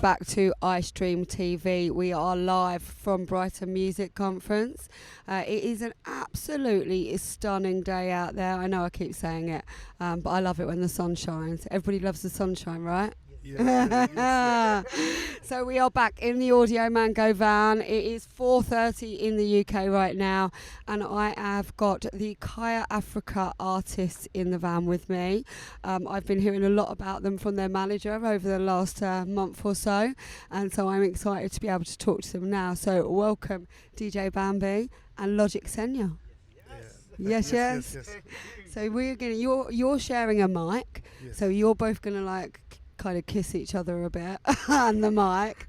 back to iStream TV. We are live from Brighton Music Conference. It is an absolutely stunning day out there. I know I keep saying it, but I love it when the sun shines. Everybody loves the sunshine, right? Yes. So we are back in the Audio Mango van. It is 4:30 in the UK right now, and I have got the Khayafrika artists in the van with me. I've been hearing a lot about them from their manager over the last month or so, and so I'm excited to be able to talk to them now. So welcome DJ Bambi and Logic Senya. Yes. So we're gonna you're sharing a mic, so you're both gonna like kind of kiss each other a bit and the mic.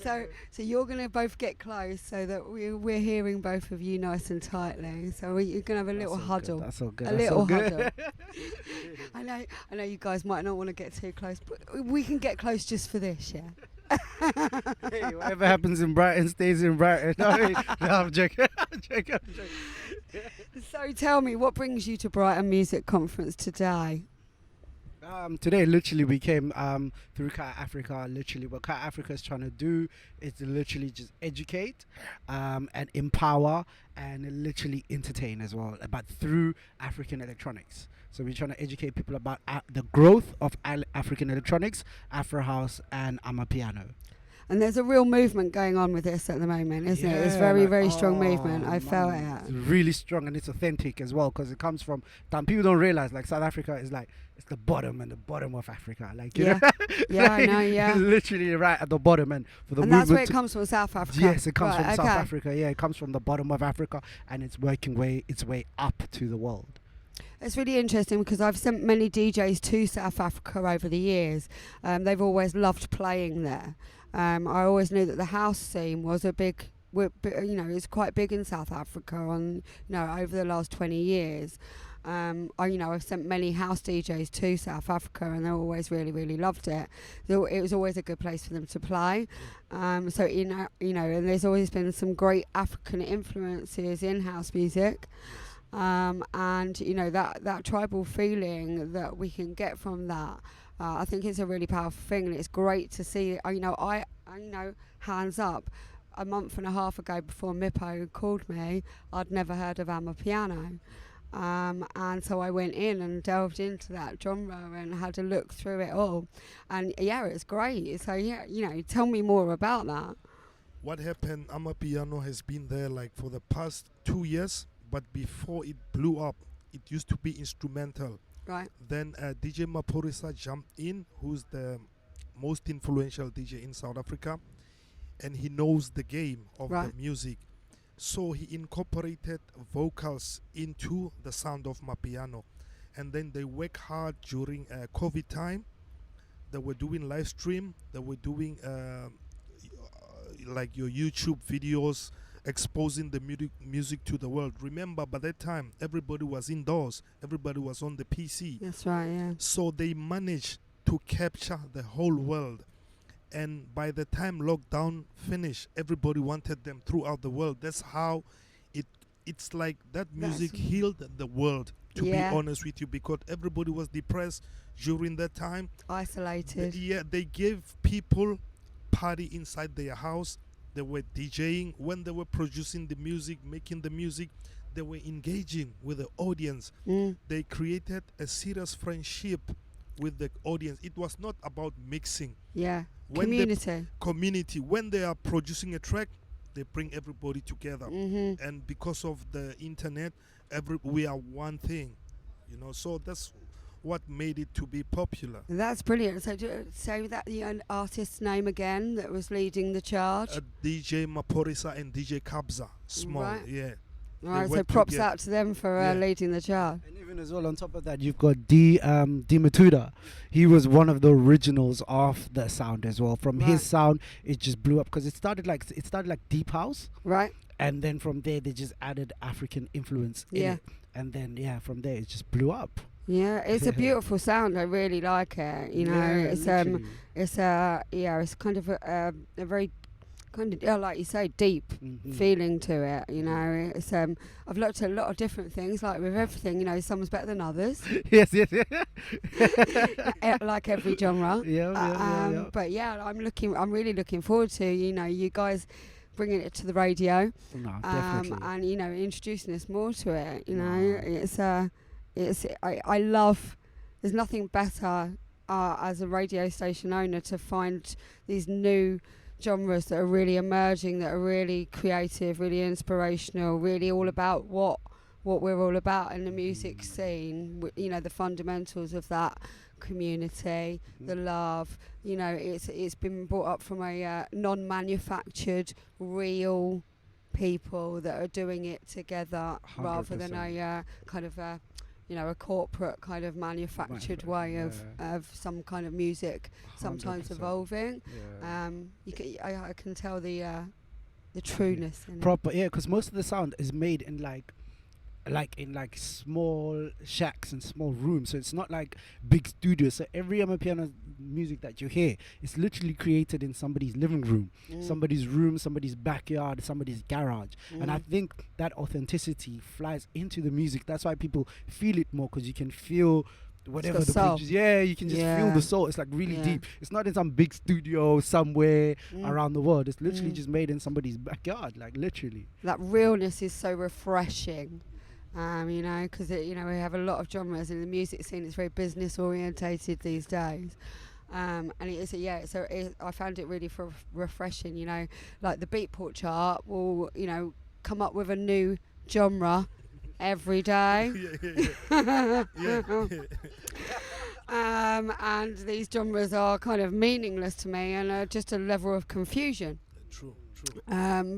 So you're going to both get close so that we're hearing both of you nice and tightly. So you're going to have a little huddle. That's all good. A little huddle. I know you guys might not want to get too close, but we can get close just for this, yeah. Hey, whatever happens in Brighton stays in Brighton. No, I'm joking. I'm joking. So tell me, what brings you to Brighton Music Conference today? Today, literally, we came through Khayafrika. Literally, what Khayafrika is trying to do is to literally just educate and empower and literally entertain as well, but through African electronics. So we're trying to educate people about the growth of African electronics, Afro House, and amapiano. And there's a real movement going on with this at the moment, isn't it? It's very strong movement. I felt it. It's really strong and it's authentic as well, because it comes from, people don't realize, like, South Africa is like, it's the bottom and the bottom of Africa. Like, you know? Yeah, I know, yeah. It's literally right at the bottom. And for the and movement, that's where it comes from, South Africa. Yes, it comes from South Africa. Yeah, it comes from the bottom of Africa, and it's working its way up to the world. It's really interesting because I've sent many DJs to South Africa over the years. They've always loved playing there. I always knew that the house scene was it's quite big in South Africa over the last 20 years. I've sent many house DJs to South Africa, and they always really loved it. So it was always a good place for them to play. And there's always been some great African influences in house music. That tribal feeling that we can get from that, I think it's a really powerful thing, and it's great to see. I hands up, a month and a half ago, before Mippo called me, I'd never heard of amapiano, and so I went in and delved into that genre and had a look through it all, and it's great. So tell me more about that. What happened? Amapiano has been there like for the past 2 years. But before it blew up, it used to be instrumental. Right. Then DJ Maphorisa jumped in, who's the most influential DJ in South Africa, and he knows the game of the music. So he incorporated vocals into the sound of Mapiano. And then they work hard during COVID time. They were doing live stream. They were doing like your YouTube videos, exposing the music to the world. Remember, by that time, everybody was indoors. Everybody was on the PC. That's right, yeah. So they managed to capture the whole world. And by the time lockdown finished, everybody wanted them throughout the world. That's how it's like that music healed the world, to be honest with you, because everybody was depressed during that time. Isolated. They gave people party inside their house. They were DJing. When they were producing the music, making the music, they were engaging with the audience. They created a serious friendship with the audience. It was not about mixing. Yeah, community. When they are producing a track, they bring everybody together. And because of the internet, we are one thing. So that's what made it to be popular. That's brilliant. So say that the artist's name again that was leading the charge. DJ Maphorisa and DJ Kabza. Small, Right, so props out to them for leading the charge. And even as well, on top of that, you've got D Matuda. He was one of the originals of the sound as well. From his sound, it just blew up because it started like deep house. Right. And then from there, they just added African influence in it. And then, from there, it just blew up. Yeah, it's a beautiful sound. I really like it. It's kind of a very kind of, like you say, deep feeling to it. You know, it's I've looked at a lot of different things. Like with everything, you know, some's better than others. Yes. Like every genre. Yeah. But yeah, I'm really looking forward to, you know, you guys bringing it to the radio. No, definitely. And you know, introducing us more to it. You know, I love. There's nothing better as a radio station owner to find these new genres that are really emerging, that are really creative, really inspirational, really all about what we're all about in the music scene. You know, the fundamentals of that community, the love. You know, it's been brought up from a non-manufactured, real people that are doing it together 100%. rather than a kind of a, you know, a corporate kind of manufactured way of some kind of music sometimes 100%. evolving. I can tell the trueness in Proper, yeah, because most of the sound is made in like small shacks and small rooms, so it's not like big studios. So every amapiano music that you hear is literally created in somebody's living room, somebody's room, somebody's backyard, somebody's garage. And I think that authenticity flies into the music. That's why people feel it more, because you can feel whatever the producer, you can just feel the soul. It's like really deep. It's not in some big studio somewhere around the world. It's literally just made in somebody's backyard, like literally. That realness is so refreshing. You know, because you know, we have a lot of genres in the music scene. It's very business orientated these days, and it is I found it really refreshing. You know, like the Beatport chart will, you know, come up with a new genre every day. And these genres are kind of meaningless to me, and are just a level of confusion. True.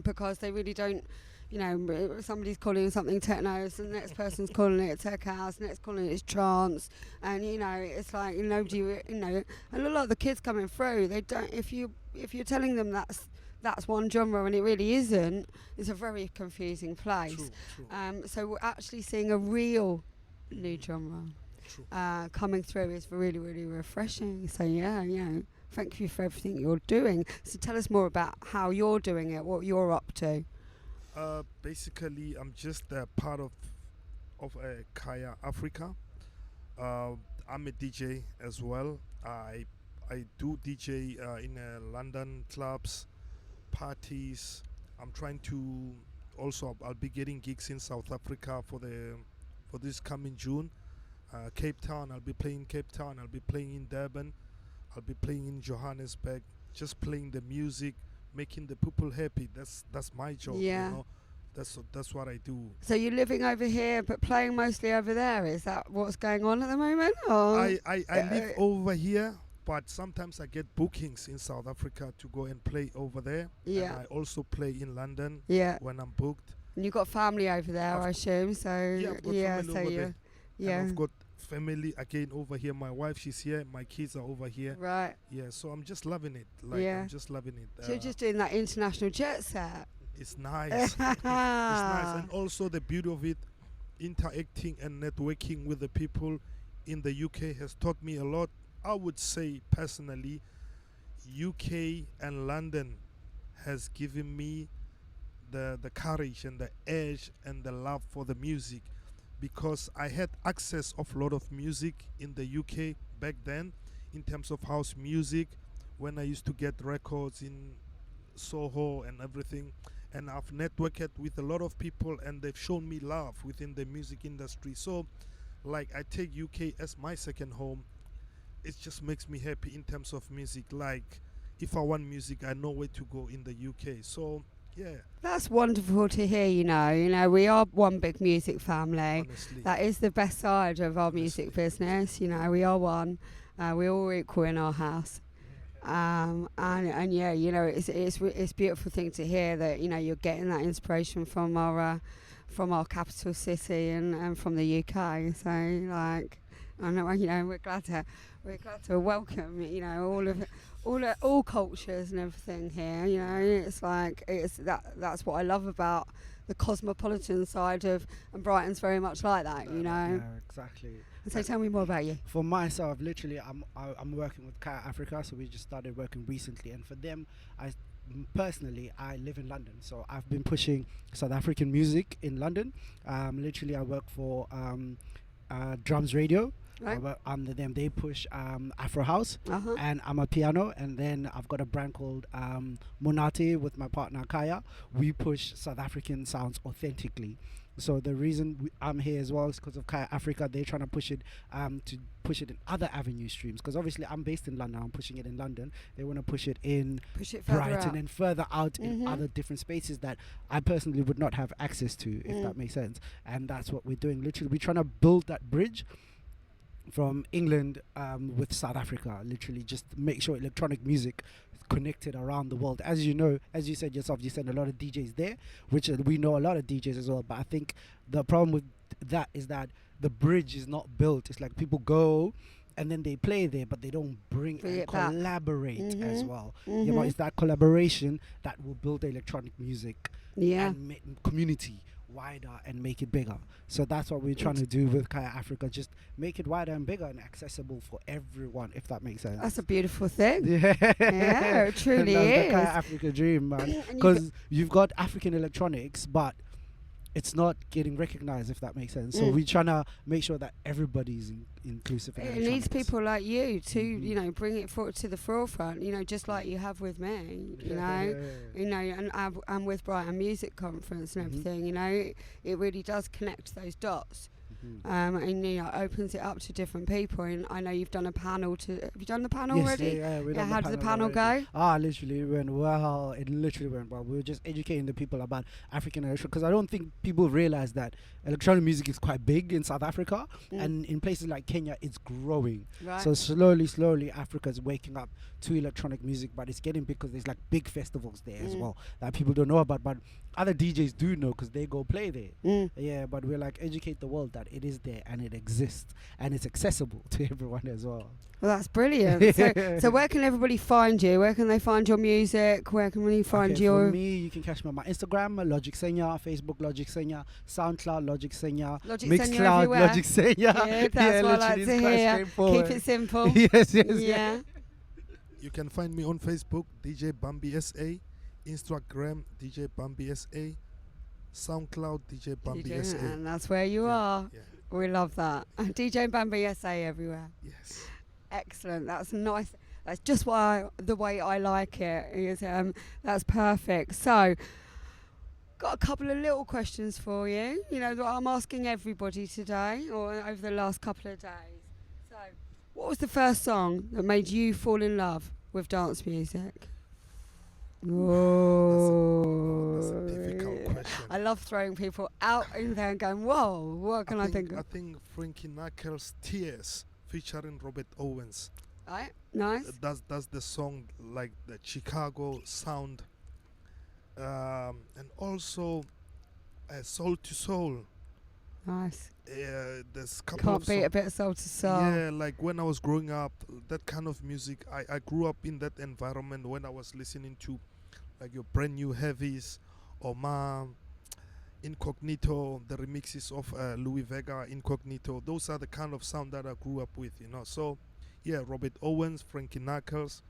Because they really don't. You know, somebody's calling something techno, so the next person's calling it tech house, the next calling it trance, and you know, it's like nobody, you know, and a lot of the kids coming through, they don't. If you're telling them that's one genre and it really isn't, it's a very confusing place. True. So we're actually seeing a real new genre coming through. Is really, really refreshing. So yeah, you know, thank you for everything you're doing. So tell us more about how you're doing it, what you're up to. Basically, I'm just part of Khayafrika. I'm a DJ as well. I do DJ in London clubs, parties. I'm trying to also. I'll be getting gigs in South Africa for this coming June. Cape Town. I'll be playing Cape Town. I'll be playing in Durban. I'll be playing in Johannesburg. Just playing the music, making the people happy. That's my job. Yeah. You know? That's what I do. So you're living over here but playing mostly over there? Is that what's going on at the moment? Or I live over here, but sometimes I get bookings in South Africa to go and play over there. Yeah. And I also play in London when I'm booked. And you've got family over there, I assume. So I've got family over there. Yeah. And I've got family again over here. My wife, she's here. My kids are over here. Right. Yeah, so I'm just loving it. I'm just loving it. So you're just doing that international jet set. It's nice. It's nice. And also the beauty of it, interacting and networking with the people in the UK has taught me a lot. I would say personally, UK and London has given me the courage and the edge and the love for the music, because I had access of a lot of music in the UK back then in terms of house music, when I used to get records in Soho and everything. And I've networked with a lot of people, and they've shown me love within the music industry. So, like, I take UK as my second home. It just makes me happy in terms of music. Like, if I want music, I know where to go in the UK. So, yeah. That's wonderful to hear, you know, we are one big music family. Honestly. That is the best side of our music business, you know, we are one. We're all equal in our house. And yeah, you know, it's a beautiful thing to hear that, you know, you're getting that inspiration from our capital city and from the UK. So like, I know, you know, we're glad to welcome, you know, all cultures and everything here. You know, it's like that's what I love about the cosmopolitan side of, and Brighton's very much like that. You know. Yeah, exactly. So tell me more about you. For myself, literally, I'm working with Khayafrika, so we just started working recently, and for them, personally, I live in London, so I've been pushing South African music in London. Literally, I work for Drums Radio. Right. Under them, they push Afro House and amapiano, and then I've got a brand called Monate with my partner Kaya. We push South African sounds authentically. So the reason I'm here as well is because of Khayafrika. They're trying to push it in other avenue streams. Because obviously I'm based in London. I'm pushing it in London. They want to push it Brighton out. and further out in other different spaces that I personally would not have access to, if that makes sense. And that's what we're doing. Literally, we're trying to build that bridge from England with South Africa. Literally, just make sure electronic music is connected around the world. As you know, as you said yourself, you send a lot of DJs there, which we know a lot of DJs as well. But I think the problem with that is that the bridge is not built. It's like people go and then they play there, but they don't bring and collaborate as well. You know, it's that collaboration that will build the electronic music and community wider and make it bigger. So that's what we're trying to do with Khayafrika, just make it wider and bigger and accessible for everyone, if that makes sense. That's a beautiful thing. Yeah, it truly that's is. the Khayafrika dream, man. Because you've got African electronics, but it's not getting recognized, if that makes sense. So we're trying to make sure that everybody's inclusive. It needs people like you to, you know, bring it forward to the forefront. You know, just like you have with me. You know, and I'm with Brighton Music Conference and everything. You know, it really does connect those dots. And you know, opens it up to different people. And I know you've done a panel. Have you done the panel already? How did the panel go? Literally went well. It literally went well. We were just educating the people about African electronic, because I don't think people realize that electronic music is quite big in South Africa, and in places like Kenya, it's growing. Right. So slowly, Africa is waking up to electronic music, but it's getting big because there's like big festivals there as well that people don't know about, but other DJs do know because they go play there. Yeah, but we're like educate the world that it is there and it exists and it's accessible to everyone as well. Well, that's brilliant. So where can everybody find you? Where can they find your music? Where can we find your... For me, you can catch me on my Instagram, Logic Senya, Facebook, Logic Senya, SoundCloud, Logic Senya, Mixcloud, Logic Senya. Yeah, that's what I like to hear. Keep it simple. Yes. Yeah. You can find me on Facebook, DJ Bambi SA, Instagram, DJ Bambi SA, SoundCloud, DJ Bambi SA. And that's where you are. Yeah. We love that. DJ Bambi SA everywhere. Yes. Excellent. That's nice. That's just the way I like it. Is that's perfect. So, got a couple of little questions for you. You know that I'm asking everybody today, or over the last couple of days. So, what was the first song that made you fall in love with dance music? Whoa. That's a difficult question. I love throwing people out in there and going, whoa, what can I think of? I think Frankie Knuckles' Tears featuring Robert Owens. Right, nice. That's the song, like the Chicago sound. And also Soul to Soul. Nice. There's couple Can't of beat a bit of soul to soul. Yeah, like when I was growing up, that kind of music, I grew up in that environment when I was listening to like your brand new heavies, Omar, Incognito, the remixes of Louis Vega, Incognito. Those are the kind of sound that I grew up with, you know. So, yeah, Robert Owens, Frankie Knuckles,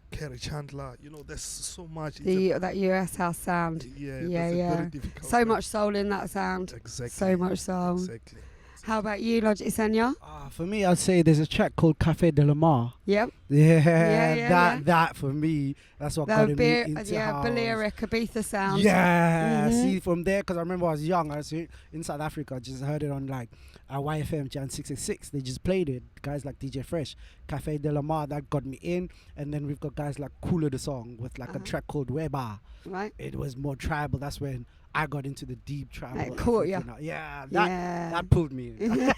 Kerry Chandler, you know, there's so much. That US house sound. Yeah. Very difficult. So much soul in that sound. Exactly. So much soul. Exactly. How about you, Logic Senya? For me, I'd say there's a track called Cafe de la Mar. Yep. That for me, that's what got me into house. Balearic Ibiza sound. Yeah, see from there, because I remember I was young, I was in South Africa, I just heard it on like YFM Jan 666. They just played it. Guys like DJ Fresh, Cafe de la Mar, that got me in. And then we've got guys like Cooler the Song with like a track called Weba. Right. It was more tribal. That's when I got into the deep tribal. It caught you. That pulled me in.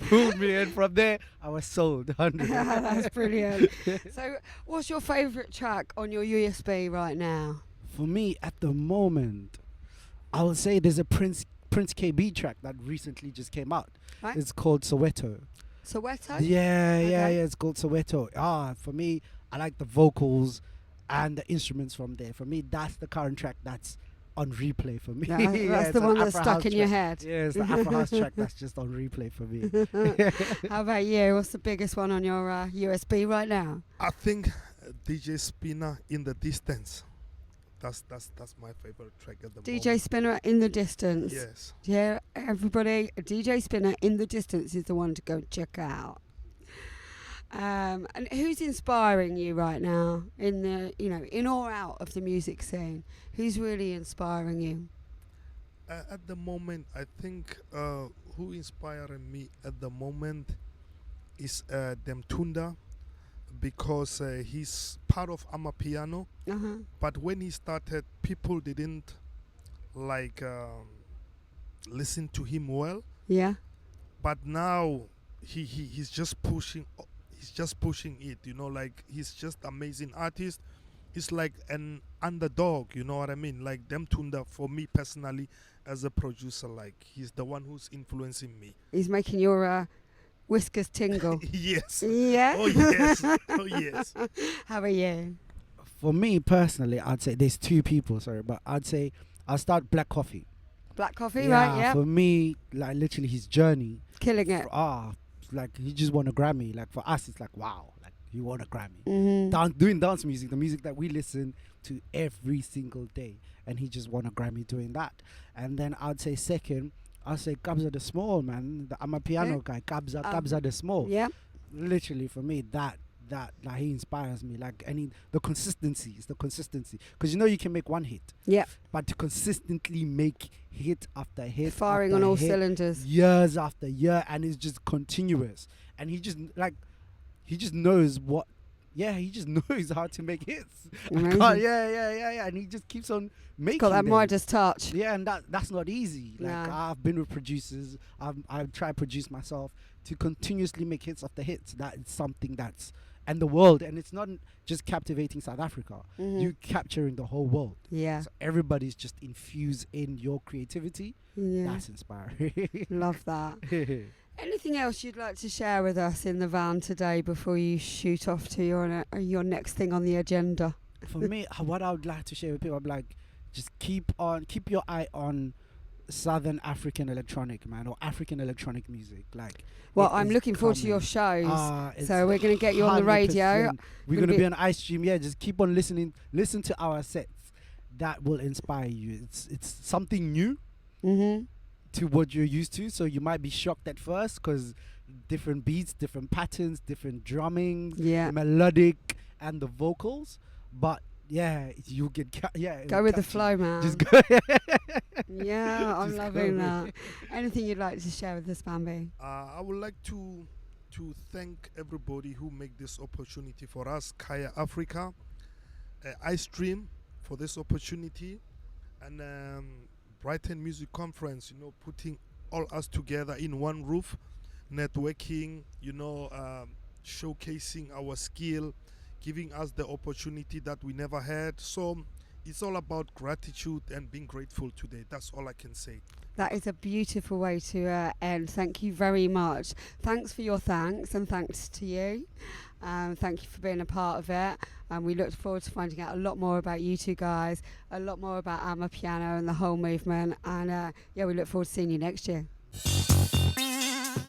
Pulled me in. From there, I was sold. 100. That's brilliant. So, what's your favourite track on your USB right now? For me, at the moment, I would say there's a Prince KB track that recently just came out. Right. It's called Soweto. Soweto? Yeah, it's called Soweto. For me, I like the vocals and the instruments from there. For me, that's the current track that's on replay for me. That's the one that's stuck in your head. Yeah, it's the Afro House track that's just on replay for me. How about you? What's the biggest one on your USB right now? I think DJ Spinner in the Distance. That's my favorite track at the DJ moment. Spinner in the Distance. Yes. Yeah, everybody, DJ Spinner in the Distance is the one to go check out. And who's inspiring you right now in the, in or out of the music scene? Who's really inspiring you? At the moment, I think who inspiring me at the moment is Demtunda, because he's part of amapiano. But when he started, people didn't like listen to him well. Yeah. But now he's just pushing. He's just pushing it. Like he's just amazing artist. He's like an underdog. You know what I mean? Like Demtunda, for me personally, as a producer, like he's the one who's influencing me. He's making your whiskers tingle. Yes. Yeah. Oh yes. Oh yes. How are you? For me personally, I'd say there's two people. Sorry, but I'd say I'll start Black Coffee. Black Coffee, right? Yeah. For me, like literally his journey. Killing it. Like he just won a Grammy. Like for us, it's like wow, like you won a Grammy. Mm-hmm. Doing dance music, the music that we listen to every single day, and he just won a Grammy doing that. And then I'd say second, I'd say Kabza the Small, man, the amapiano guy, Kabza the Small. Yeah. Literally for me, that like he inspires me. Like the consistency, because you can make one hit. Yeah. But to consistently make hit after hit, firing after on all hit, cylinders, years after year, and it's just continuous. And he just knows what. Yeah, he just knows how to make hits. Yeah. And he just keeps on making. Got that them. Midas touch. Yeah, and that's not easy. Like Nah. I've been with producers. I've tried to produce myself to continuously make hits after hits. That is something and the world, and it's not just captivating South Africa. Mm-hmm. You capturing the whole world. Yeah. So everybody's just infused in your creativity. Yeah. That's inspiring. Love that. Anything else you'd like to share with us in the van today before you shoot off to your next thing on the agenda? For me, what I would like to share with people, I'm like, just keep your eye on Southern African electronic, man, or African electronic music. Like, well, I'm looking forward to your shows. So we're going to get you on the radio. We're going to be on iStream. Yeah, just keep on listening. Listen to our sets. That will inspire you. It's something new to what you're used to. So you might be shocked at first because different beats, different patterns, different drumming, melodic, and the vocals. But yeah, you get go with the flow, man. Just go. Yeah, I'm loving that. Anything you'd like to share with us, Bambi? I would like to thank everybody who make this opportunity for us, Khayafrika, iStream for this opportunity, and Brighton Music Conference. Putting all us together in one roof, networking. Showcasing our skill, giving us the opportunity that we never had. So it's all about gratitude and being grateful today. That's all I can say. That is a beautiful way to end. Thank you very much. Thanks for your thanks, and thanks to you. Thank you for being a part of it. And we look forward to finding out a lot more about you two guys, a lot more about amapiano and the whole movement. And we look forward to seeing you next year.